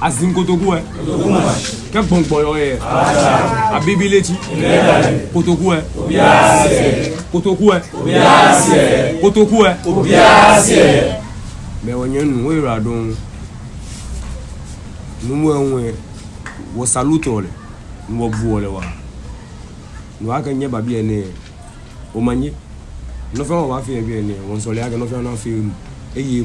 Azim Kotoku, quel bon boy, a Bibileti, Kotoku, Kotoku, Kotoku, mais on y a une way radon. Nous salutons, nous voulons. Nous avons gagné bien, au manier. Nous faisons bien, on se lève, nous faisons un film. Et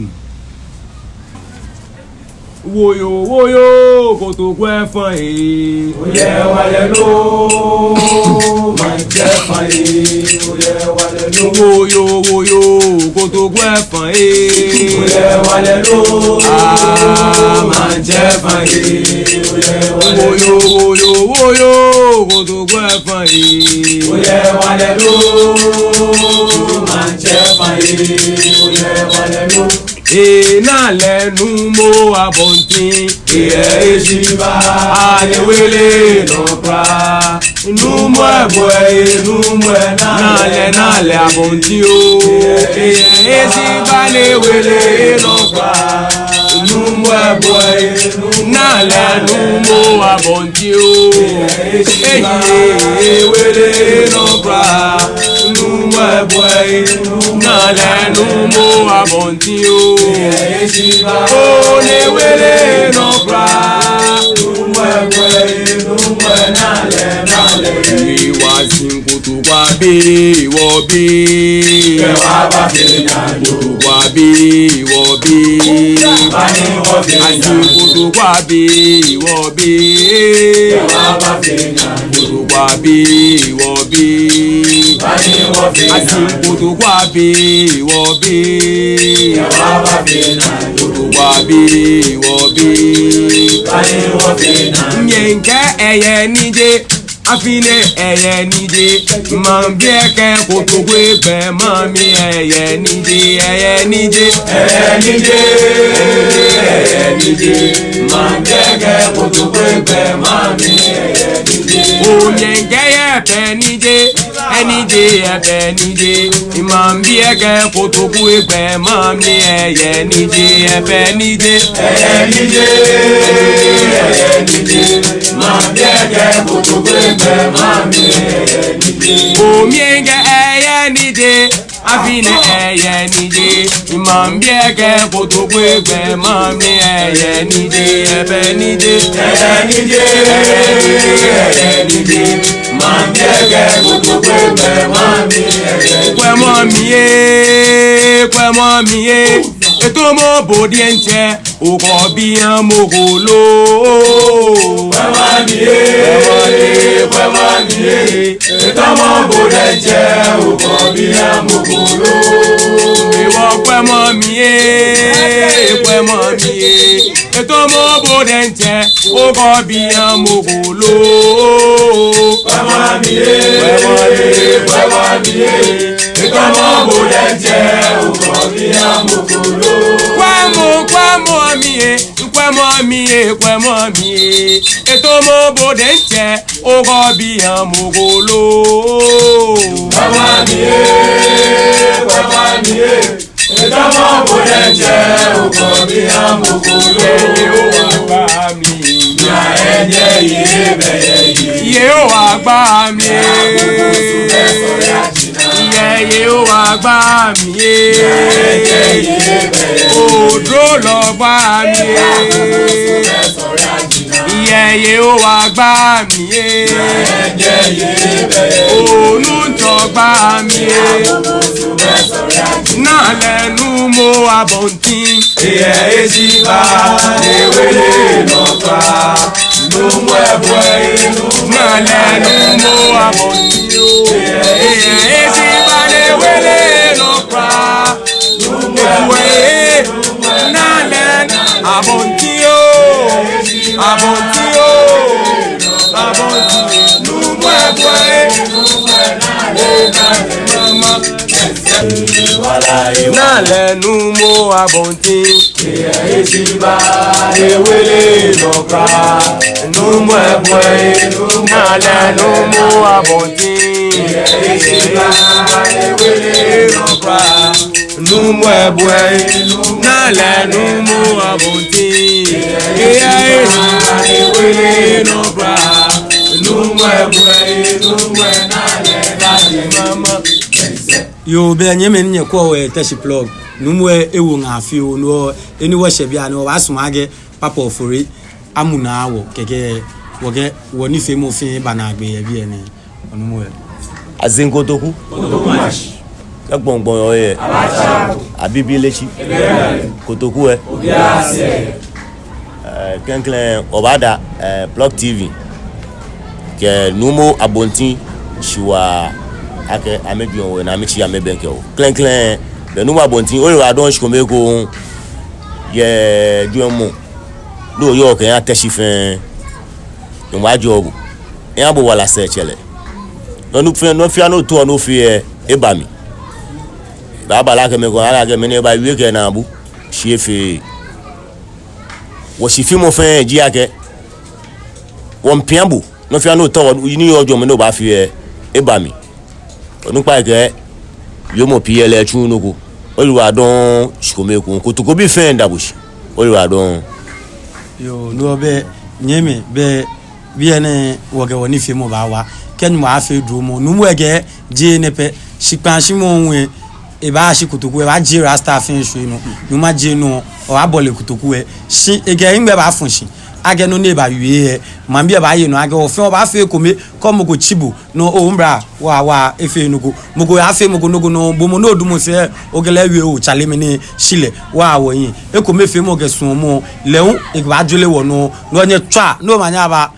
Woyo, Kotoku fan e. Oye wale lo, manje fan e. Oye wale lo. Woyo, Kotoku fan e. Oye wale lo, manje fan e. Woyo, Kotoku fan e. Oye wale lo, manje fan e. Oye wale lo. Na lẹ́nu mo abontin ejiba adewele nọpa inú mọ ẹbọ inú mọ ẹ nálẹ abontin o ejiba lewele nọpa inú mọ ẹbọ nálẹ́nu mo abontin o ewele nọpa inú mọ ẹbọ nálẹ́nu mo abontin o. Oh, ne wele no pra, Ìwàsìn Kotoku bí ìwọ bí. Kotoku bí ìwọ bí. Àsìn Kotoku bí ìwọ bí. Kotoku bí ìwọ bí. Àsìn Kotoku bí ìwọ bí. Kotoku bí ìwọ bí. Nyẹ̀ǹkẹ́ ẹ̀yẹ níje. Afine ẹyẹ níje máa ń bí ẹkẹ Kotoku ẹgbẹ máa mi ẹyẹ níje ẹyẹ níje máa ń bí ẹkẹ Kotoku ẹgbẹ máa mi ẹyẹ níje. Òyìnkẹ́ ẹ̀fẹ̀ níje ẹníje ẹ̀fẹ̀ níje máa ń bí ẹkẹ Kotoku ẹgbẹ máa mi ẹyẹ níje ẹ̀fẹ̀ níje. ẹyẹ níje máa ń bí ẹkẹ Kotoku ẹgbẹ máa mi ẹyẹ níje. Òmìnkẹ́ ẹyẹ níje afine ẹyẹ níje máa ń bí ẹkẹ Kotoku ẹgbẹ máa mi ẹyẹ níje ẹ̀fẹ̀ níje. ẹyẹ níje máa ń bí ẹkẹ Kotoku ẹgbẹ máa mi ẹyẹ níje. Kwẹ́mọ́ mi yé ètò mo bòdì ẹ̀ ń tẹ òkò bí ẹ̀ mo kò lò. Kwẹ́mọ́ mi yé ètò mo bòdì ẹ̀ ń tẹ òkò bí ẹ̀ mo kò lò. Ìwọ kwẹ́mọ́ mi yé ètò mo bòdì ẹ̀ ń tẹ òkò bí ẹ̀ mo kò lò. Kwẹ́mọ́ mi yé ètò mo bòdì ẹ̀ ń tẹ òkò bí ẹ̀ mo kò lò. Kwẹ́mọ́ mi yé ètò mo bòdì ẹ̀ ń tẹ òkò bí ẹ̀ mo kò lò. Kwẹ́mọ́ mi yé ètò mo bòdì ẹ̀ ń tẹ òkò bí ẹ̀ mo kò lò. Yóò wá gbá mi. Yóò wá gbá mi. Òdó lọ gbá mi. Yóò wá gbá mi. Olùtọ̀ gbá mi. Náà lẹ́nu mo abọ̀ntín. Ejiba ewele nọpa n'ụmụ ẹbọ Náà lẹ́nu mo abọ̀ntín o. Ejiba ewele nọpa n'ụmụ ẹbọ náà lẹ́nu abọ̀ntín o. Abọ̀ntín n'ụmụ ẹbọ náà lẹ́nu mo abọ̀ntín. Ejiba ewele nọpa n'ụmụ ẹbọ náà lẹ́nu mo abọ̀ntín. Ejiba ewele nọpa numwe boy na le numu abonti yeah we no bra numwe boy numwe na le mama yo be nyeme nye ko we tashi plug numwe ewu ngafi o no eni wo shebia no wasumage papa ofori amuna awo keke woge woni fe mo fin banagbe ye bi eni onumwe azinkotoku gbongbon oye abibi lechi kotoku kenklen obada Plug TV ke numo abonti shiwa ake amebion we na michi amebenke o kenklen be numo abonti o wa don shikome ko ye duomo do yo ke ya teshifen no ma jobu e abo wala se chele no fia no to no fie ebami baba la ke me ko ala ke me ne ba wi ke na bu shefe wo shi fi mo fe ji ake won piambu no fia no to ni ojo me no ba fie ebami onu pa ke yo mo pie le chu no ko oluwa don shikome ko to ko bi fe ndabushi oluwa don yo no be nyeme be biene woge woni fi mo ba wa ken mo afi du mo nu mo ege je ne pe shipan shi mo nwe e ba shi kutuku e ba je rasta fin shu no nu ma je no o abole kutuku e shi ege ngbe ba fun shi age no ne ba wie ma bi e ba ye no age o fe o ba fe ko me ko mo go chibu no o mbra wa efe nugo mo go afi mo go nugo no bo mo no du mo se ogele wie o chale me ni shile wa wo yin e ko me fe mo ge sun mo leun e ba jole wo no no nye twa no ma nya ba